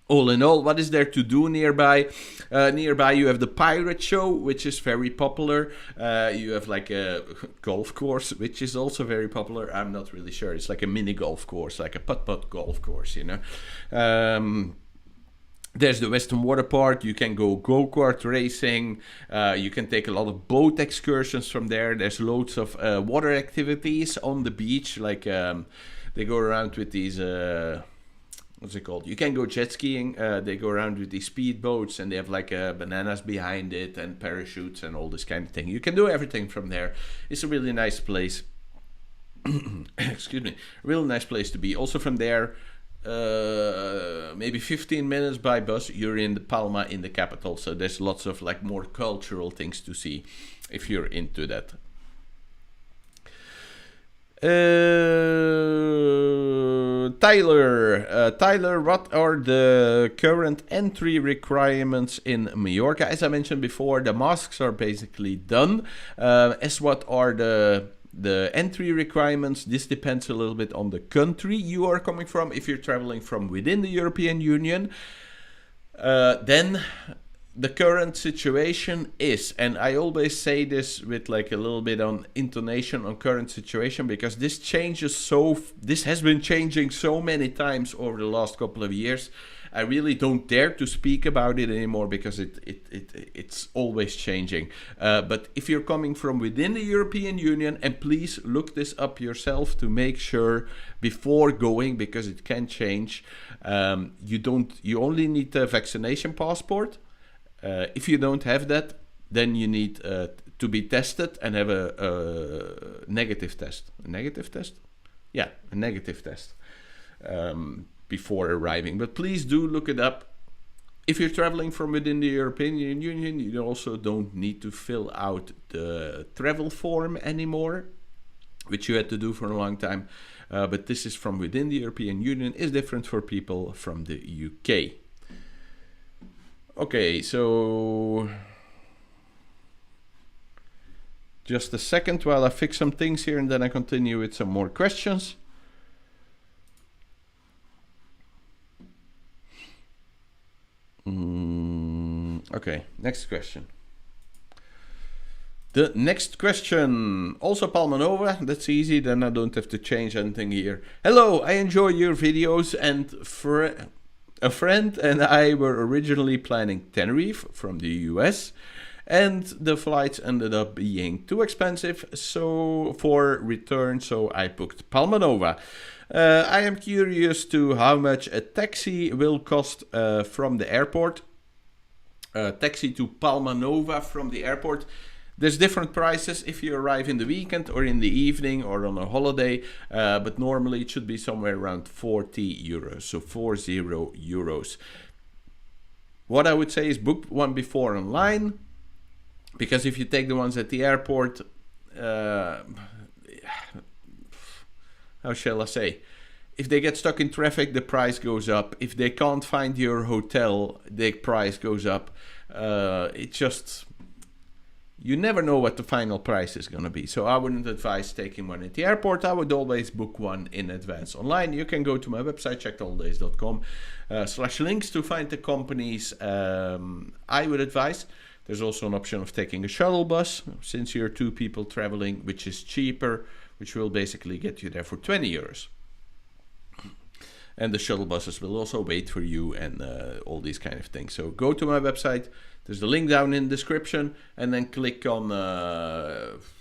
all in all, what is there to do nearby? Nearby you have the Pirate Show, which is very popular. You have like a golf course, which is also very popular. I'm not really sure. It's like a mini golf course, like a putt-putt golf course, you know. There's the Western Water Park. You can go go-kart racing. You can take a lot of boat excursions from there. There's loads of water activities on the beach. Like they go around with these... what's it called? You can go jet skiing. They go around with these speedboats and they have like bananas behind it and parachutes and all this kind of thing. You can do everything from there. It's a really nice place. Excuse me. A really nice place to be. Also from there, maybe 15 minutes by bus, you're in the Palma, in the capital. So there's lots of like more cultural things to see if you're into that. Tyler, what are the current entry requirements in Mallorca? As I mentioned before, the masks are basically done. As what are the The entry requirements, this depends a little bit on the country you are coming from. If you're traveling from within the European Union, then the current situation is, and I always say this with like a little bit on intonation on current situation, because this has been changing so many times over the last couple of years. I really don't dare to speak about it anymore because it's always changing. But if you're coming from within the European Union, and please look this up yourself to make sure before going, because it can change. You only need a vaccination passport. If you don't have that, then you need to be tested and have a negative test. A negative test? Yeah, a negative test. Before arriving. But please do look it up. If you're traveling from within the European Union, you also don't need to fill out the travel form anymore, which you had to do for a long time. But this is from within the European Union, is different for people from the UK. Okay, so just a second while I fix some things here, and then I continue with some more questions. Okay, next question. The next question, also Palma Nova, that's easy, then I don't have to change anything here. Hello, I enjoy your videos, and a friend and I were originally planning Tenerife from the US, and the flights ended up being too expensive for return, so I booked Palma Nova. I am curious to how much a taxi will cost from the airport. Taxi to Palma Nova from the airport. There's different prices if you arrive in the weekend or in the evening or on a holiday, but normally it should be somewhere around 40 euros, so 40 euros. What I would say is book one before online, because if you take the ones at the airport, how shall I say? If they get stuck in traffic, the price goes up. If they can't find your hotel, the price goes up. You never know what the final price is going to be. So I wouldn't advise taking one at the airport. I would always book one in advance online. You can go to my website, checkedholidays.com/links to find the companies I would advise. There's also an option of taking a shuttle bus, since you're two people traveling, which is cheaper, which will basically get you there for 20 euros. And the shuttle buses will also wait for you and all these kind of things. So go to my website. There's the link down in the description, and then click on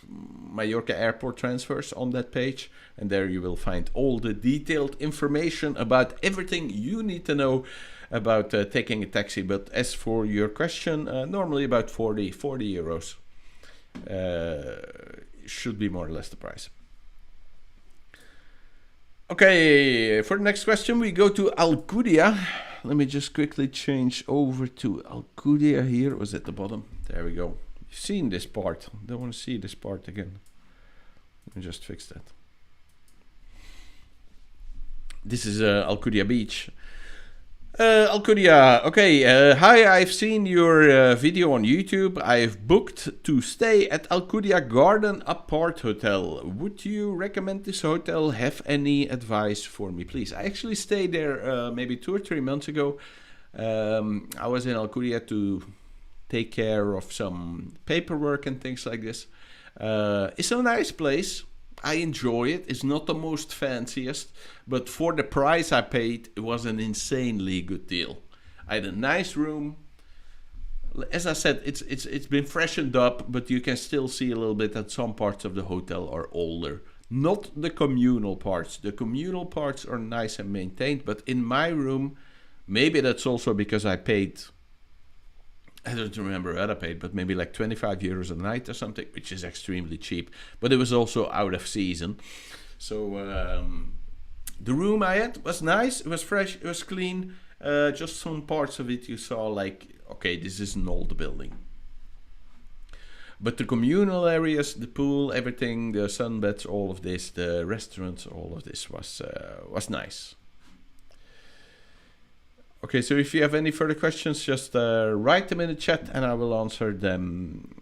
Mallorca airport transfers on that page. And there you will find all the detailed information about everything you need to know about taking a taxi. But as for your question, normally about 40 euros should be more or less the price. Okay, for the next question, we go to Alcudia. Let me just quickly change over to Alcudia here. Was at the bottom? There we go. You've seen this part. Don't want to see this part again. Let me just fix that. This is Alcudia Beach. Alcudia, okay, hi, I've seen your video on YouTube. I've booked to stay at Alcudia Garden Apart Hotel. Would you recommend this hotel? Have any advice for me, please? I actually stayed there maybe 2 or 3 months ago. I was in Alcudia to take care of some paperwork and things like this. It's a nice place. I enjoy it. It's not the most fanciest, but for the price I paid, it was an insanely good deal. I had a nice room. As I said, it's been freshened up, but you can still see a little bit that some parts of the hotel are older. Not the communal parts. The communal parts are nice and maintained, but in my room, maybe that's also because I paid, I don't remember what I paid, but maybe like 25 euros a night or something, which is extremely cheap. But it was also out of season. So the room I had was nice. It was fresh. It was clean. Just some parts of it you saw like, okay, this is an old building. But the communal areas, the pool, everything, the sunbeds, all of this, the restaurants, all of this was nice. Okay, so if you have any further questions, just write them in the chat and I will answer them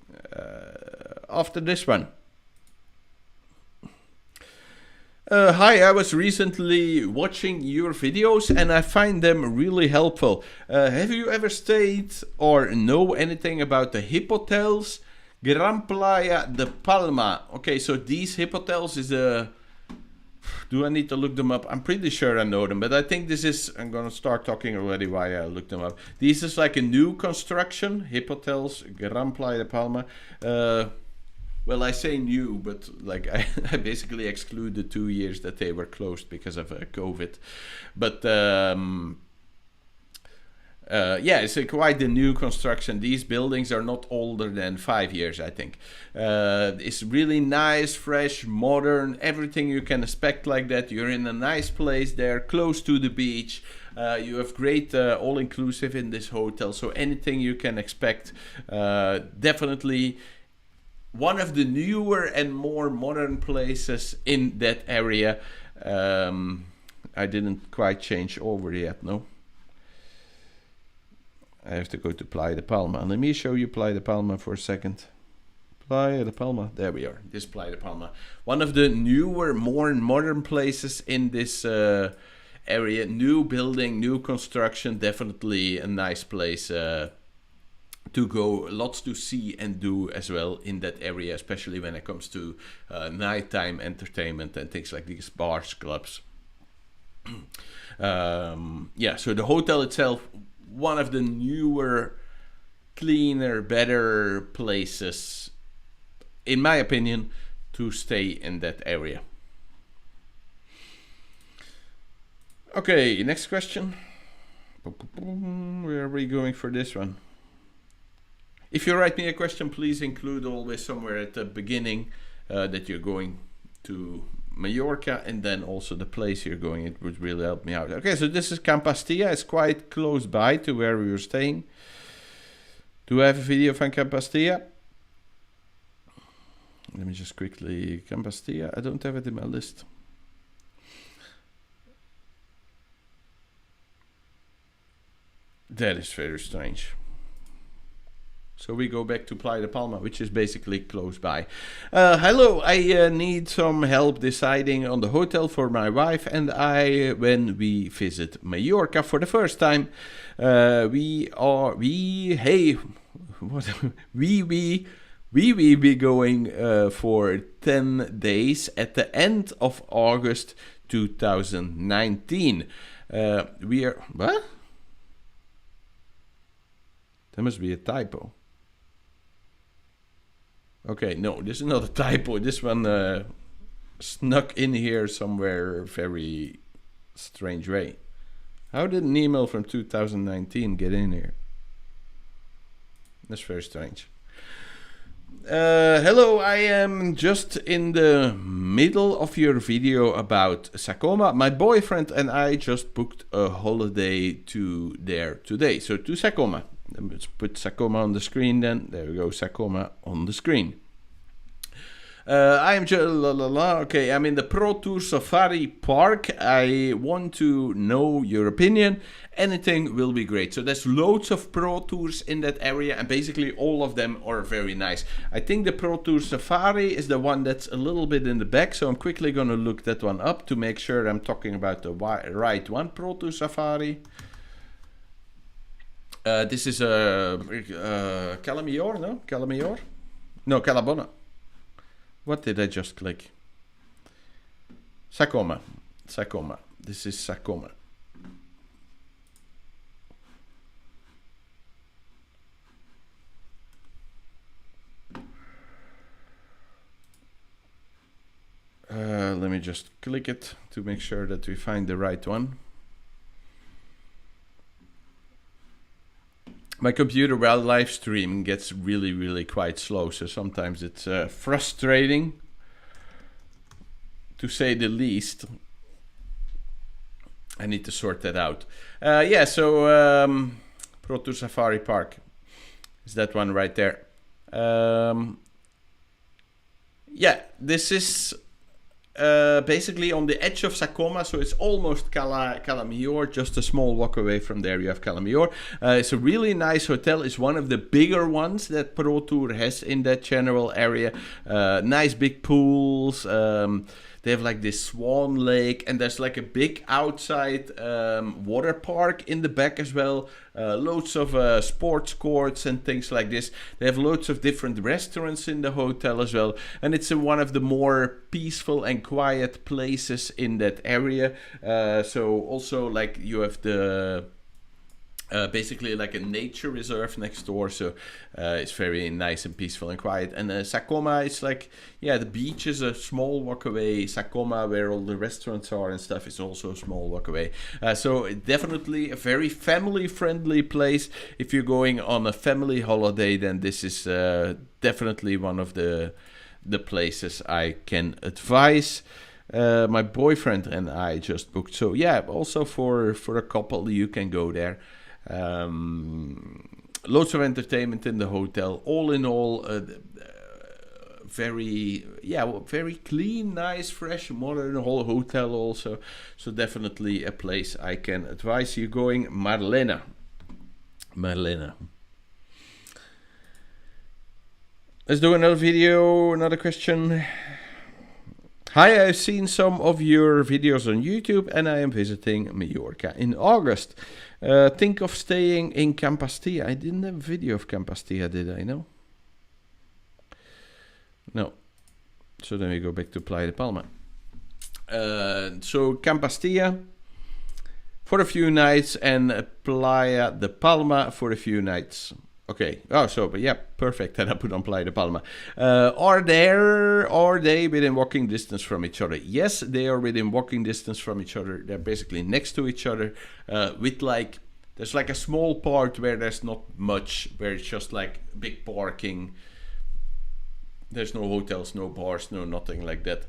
after this one. Hi, I was recently watching your videos and I find them really helpful. Have you ever stayed or know anything about the Hipotels? Gran Playa de Palma. Okay, so these Hipotels is a... Do I need to look them up? I'm pretty sure I know them, but I think this is... I'm gonna start talking already why I looked them up. This is like a new construction. Hipotels, Gran Playa de Palma. Well, I say new, but like I basically exclude the 2 years that they were closed because of COVID. But yeah, it's quite a new construction. These buildings are not older than 5 years, I think. It's really nice, fresh, modern, everything you can expect like that. You're in a nice place there, close to the beach. You have great all-inclusive in this hotel, so anything you can expect, definitely one of the newer and more modern places in that area. I didn't quite change over yet, no. I have to go to Playa de Palma. Let me show you Playa de Palma for a second. Playa de Palma, there we are, this Playa de Palma. One of the newer, more modern places in this area. New building, new construction, definitely a nice place to go, lots to see and do as well in that area, especially when it comes to nighttime entertainment and things like these bars, clubs. Yeah, so the hotel itself, one of the newer, cleaner, better places, in my opinion, to stay in that area. Okay, next question. Where are we going for this one? If you write me a question, please include always somewhere at the beginning that you're going to Mallorca and then also the place you're going. It would really help me out. Okay, so this is Campastilla. It's quite close by to where we were staying. Do I have a video from Campastilla? Let me just quickly... Campastilla, I don't have it in my list. That is very strange. So we go back to Playa de Palma, which is basically close by. Hello, I need some help deciding on the hotel for my wife and I when we visit Mallorca for the first time. We will be going for 10 days at the end of August 2019. We are... What? That must be a typo. Okay, no, this is not a typo. This one snuck in here somewhere very strange way. How did an email from 2019 get in here? That's very strange. Hello, I am just in the middle of your video about Coma. My boyfriend and I just booked a holiday to there today. So to Coma. Let's put Coma on the screen then. There we go, Coma on the screen. Okay, I'm in the Protur Safari Park. I want to know your opinion. Anything will be great. So there's loads of Pro Tours in that area and basically all of them are very nice. I think the Protur Safari is the one that's a little bit in the back. So I'm quickly going to look that one up to make sure I'm talking about the right one. Protur Safari. This is Cala Millor, no? Cala Millor? No, Cala Bona. What did I just click? Coma. This is Coma. Let me just click it to make sure that we find the right one. My computer while live streaming gets really quite slow, so sometimes it's frustrating, to say the least. I need to sort that out. Yeah, so Protur Safari Park is that one right there. Yeah, this is basically on the edge of Coma, so it's almost Cala Millor, just a small walk away from there you have Cala Millor. It's a really nice hotel. It's one of the bigger ones that Protur has in that general area. Nice big pools. They have like this Swan Lake, and there's like a big outside water park in the back as well. Loads of sports courts and things like this. They have loads of different restaurants in the hotel as well, and it's one of the more peaceful and quiet places in that area. So also like you have the basically like a nature reserve next door, so it's very nice and peaceful and quiet. And Coma is like, yeah, the beach is a small walk away. Coma, where all the restaurants are and stuff, is also a small walk away. So definitely a very family friendly place. If you're going on a family holiday, then this is definitely one of the places I can advise. My boyfriend and I just booked, so yeah, also for a couple you can go there. Loads of entertainment in the hotel. All in all, very clean, nice, fresh, modern whole hotel also. So definitely a place I can advise you going. Marlena. Let's do another video, another question. Hi, I've seen some of your videos on YouTube and I am visiting Mallorca in August. Think of staying in Campastilla. I didn't have a video of Campastilla, did I? No. So then we go back to Playa de Palma. So Campastilla for a few nights and Playa de Palma for a few nights. Okay. Oh, so, but yeah, perfect. And I put on Playa de Palma. Are they within walking distance from each other? Yes, they are within walking distance from each other. They're basically next to each other. With like, there's like a small part where there's not much, where it's just like big parking. There's no hotels, no bars, no nothing like that.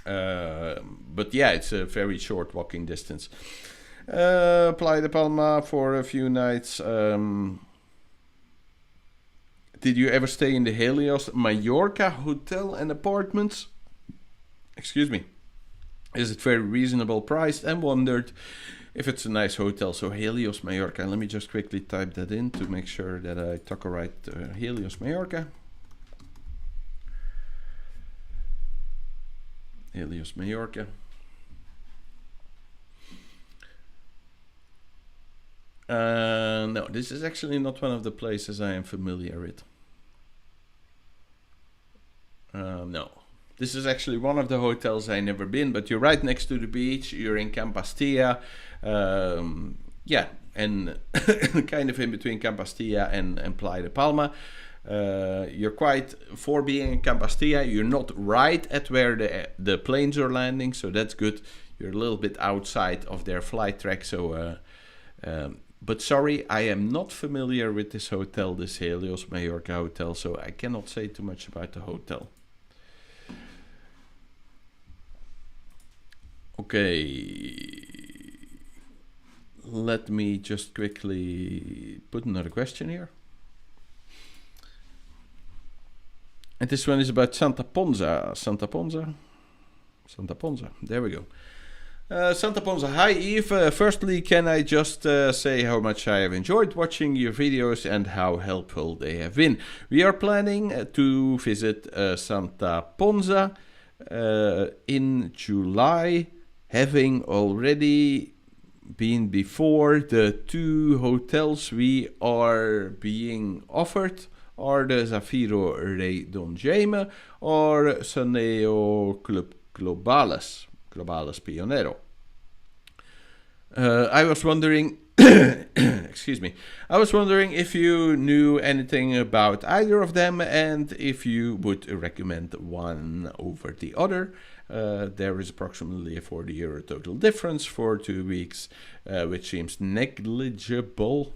But yeah, it's a very short walking distance. Playa de Palma for a few nights. Did you ever stay in the Helios Mallorca hotel and apartments? Excuse me. Is it very reasonable priced? And wondered if it's a nice hotel. So Helios Mallorca. Let me just quickly type that in to make sure that I talk right. Helios Mallorca. Helios Mallorca. No, this is actually not one of the places I am familiar with. No, this is actually one of the hotels I never been, but you're right next to the beach. You're in Campastilla, yeah, and kind of in between Campastilla and Playa de Palma. You're quite, for being in Campastilla, you're not right at where the planes are landing, so that's good. You're a little bit outside of their flight track, so but sorry, I am not familiar with this hotel, this Helios Mallorca hotel, so I cannot say too much about the hotel. Okay, let me just quickly put another question here. And this one is about Santa Ponsa. Santa Ponsa, there we go. Santa Ponsa, hi Yves. Firstly, can I just say how much I have enjoyed watching your videos and how helpful they have been. We are planning to visit Santa Ponsa in July, having already been before. The two hotels we are being offered are the Zafiro Rey Don Jaime or Saneo Club Globales Pionero. I was wondering, excuse me, I was wondering if you knew anything about either of them and if you would recommend one over the other. There is approximately a €40 total difference for 2 weeks, which seems negligible.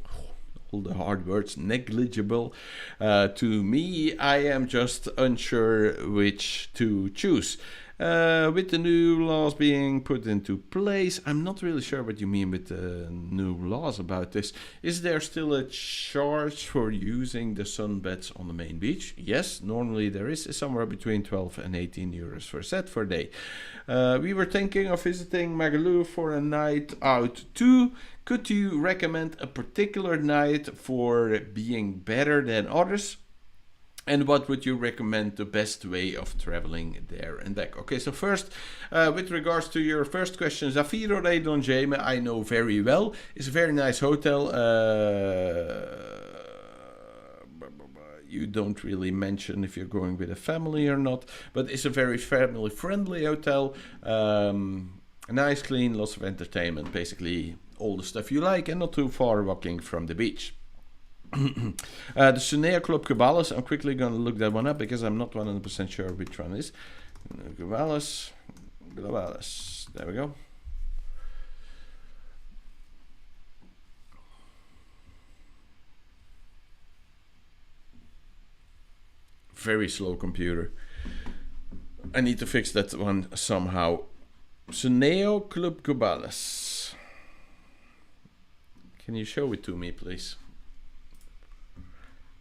All the hard words, negligible. To me, I am just unsure which to choose. With the new laws being put into place, I'm not really sure what you mean with the new laws about this. Is there still a charge for using the sunbeds on the main beach? Yes, normally there is somewhere between 12 and 18 euros for a set for a day. We were thinking of visiting Magaluf for a night out too. Could you recommend a particular night for being better than others? And what would you recommend the best way of traveling there and back? Okay, so first, with regards to your first question, Zafiro Rei Don Jaime, I know very well. It's a very nice hotel. You don't really mention if you're going with a family or not, but it's a very family-friendly hotel. Nice, clean, lots of entertainment, basically all the stuff you like, and not too far walking from the beach. The Sunea Club Cabales, I'm quickly going to look that one up because I'm not 100% sure which one is. Cabales, there we go. Very slow computer. I need to fix that one somehow. Suneo Club Cabales. Can you show it to me, please?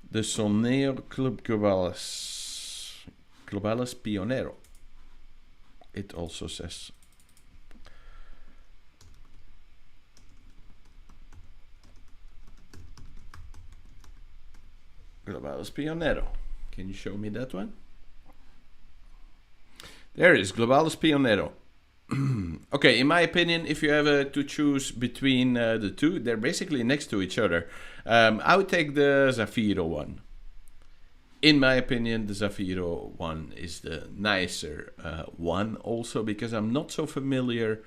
The Suneo Club Cabales. Cabales Pionero. It also says. Cabales Pionero. Can you show me that one? There it is, Globalis Pionero. Okay, in my opinion, if you have to choose between the two, they're basically next to each other. I would take the Zafiro one. In my opinion, the Zafiro one is the nicer one, also because I'm not so familiar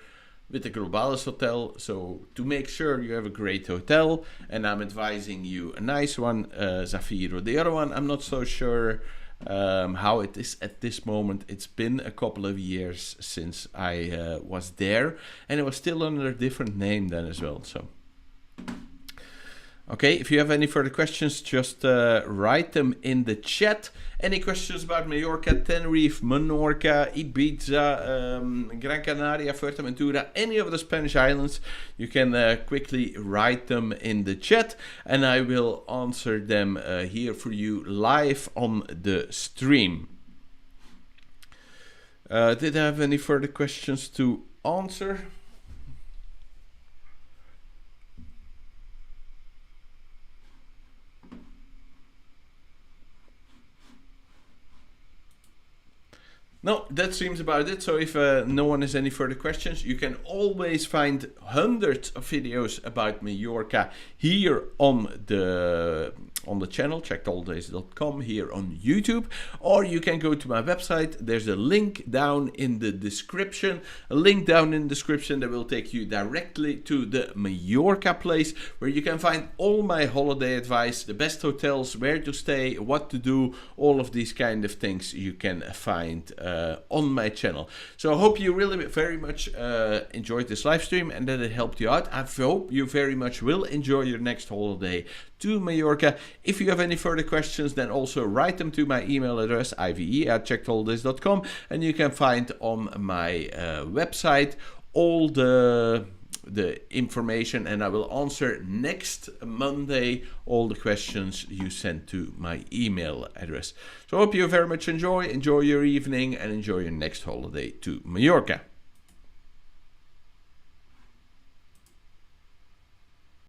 with the Globalis hotel. So to make sure you have a great hotel, and I'm advising you a nice one, Zafiro. The other one, I'm not so sure how it is at this moment. It's been a couple of years since I was there, and it was still under a different name then as well. So okay, if you have any further questions, just write them in the chat. Any questions about Mallorca, Tenerife, Menorca, Ibiza, Gran Canaria, Fuerteventura, any of the Spanish islands, you can quickly write them in the chat, and I will answer them here for you live on the stream. Did I have any further questions to answer? No, that seems about it. So if no one has any further questions, you can always find hundreds of videos about Mallorca here on the channel, checkedalldays.com, here on YouTube, or you can go to my website. There's a link down in the description, that will take you directly to the Mallorca place, where you can find all my holiday advice, the best hotels, where to stay, what to do, all of these kind of things you can find on my channel. So I hope you really very much enjoyed this live stream and that it helped you out. I hope you very much will enjoy your next holiday to Mallorca. If you have any further questions, then also write them to my email address, ive@checkedalldays.com, and you can find on my website all the information, and I will answer next Monday all the questions you sent to my email address. So I hope you very much enjoy your evening and enjoy your next holiday to Mallorca.